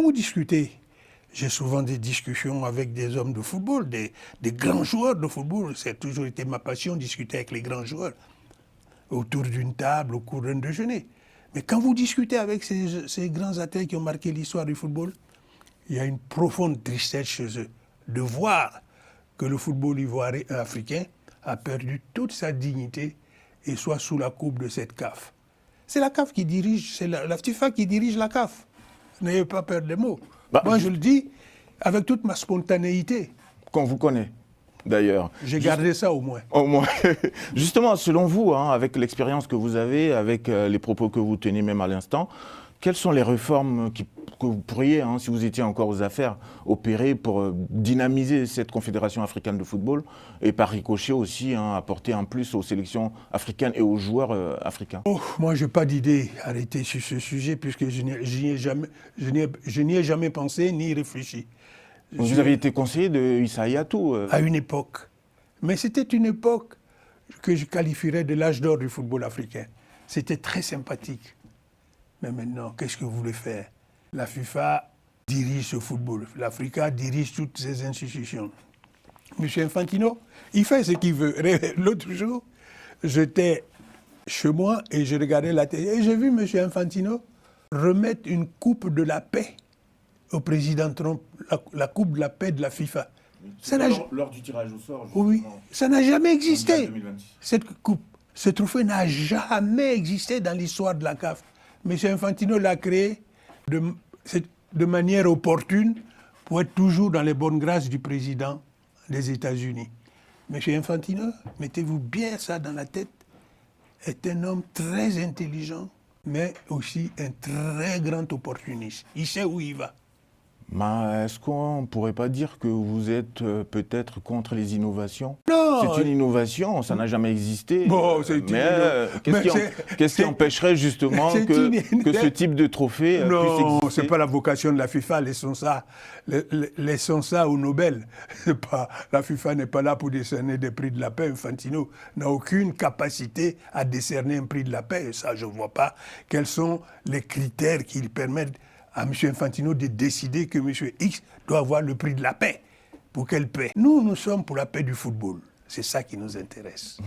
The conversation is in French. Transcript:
quand vous discutez, j'ai souvent des discussions avec des hommes de football, des grands joueurs de football. C'est toujours été ma passion, discuter avec les grands joueurs, autour d'une table, au cours d'un déjeuner. Mais quand vous discutez avec ces grands athlètes qui ont marqué l'histoire du football, il y a une profonde tristesse chez eux de voir que le football ivoirien africain a perdu toute sa dignité et soit sous la coupe de cette CAF. C'est la CAF qui dirige, c'est la FIFA qui dirige la CAF. N'ayez pas peur des mots. Moi, je le dis avec toute ma spontanéité. Qu'on vous connaît, d'ailleurs. J'ai gardé ça au moins. Au moins. Justement, selon vous, avec l'expérience que vous avez, avec les propos que vous tenez même à l'instant, quelles sont les réformes que vous pourriez, si vous étiez encore aux affaires, opérer pour dynamiser cette Confédération africaine de football et par ricochet aussi apporter un plus aux sélections africaines et aux joueurs africains? Moi, je n'ai pas d'idée arrêtée sur ce sujet puisque je n'y ai jamais pensé ni réfléchi. Vous avez été conseiller de Issa Hayatou à une époque. Mais c'était une époque que je qualifierais de l'âge d'or du football africain. C'était très sympathique. Mais maintenant, qu'est-ce que vous voulez faire? La FIFA dirige ce football. L'Africa dirige toutes ces institutions. Monsieur Infantino, il fait ce qu'il veut. L'autre jour, j'étais chez moi et je regardais la télé. Et j'ai vu monsieur Infantino remettre une coupe de la paix au président Trump, la coupe de la paix de la FIFA. Lors du tirage au sort. Oui, ça n'a jamais existé. Cette coupe, ce trophée n'a jamais existé dans l'histoire de la CAF. M. Infantino l'a créé de manière opportune pour être toujours dans les bonnes grâces du président des États-Unis. M. Infantino, mettez-vous bien ça dans la tête, est un homme très intelligent, mais aussi un très grand opportuniste. Il sait où il va. Est-ce qu'on ne pourrait pas dire que vous êtes peut-être contre les innovations? Non. C'est une innovation, ça n'a jamais existé. Bon, qu'est-ce qui empêcherait justement que ce type de trophée puisse exister? Non, ce n'est pas la vocation de la FIFA, laissons ça au Nobel. La FIFA n'est pas là pour décerner des prix de la paix. Infantino n'a aucune capacité à décerner un prix de la paix. Ça, je ne vois pas quels sont les critères qui permettent à M. Infantino de décider que M. X doit avoir le prix de la paix. Pour quelle paix? Nous sommes pour la paix du football. C'est ça qui nous intéresse.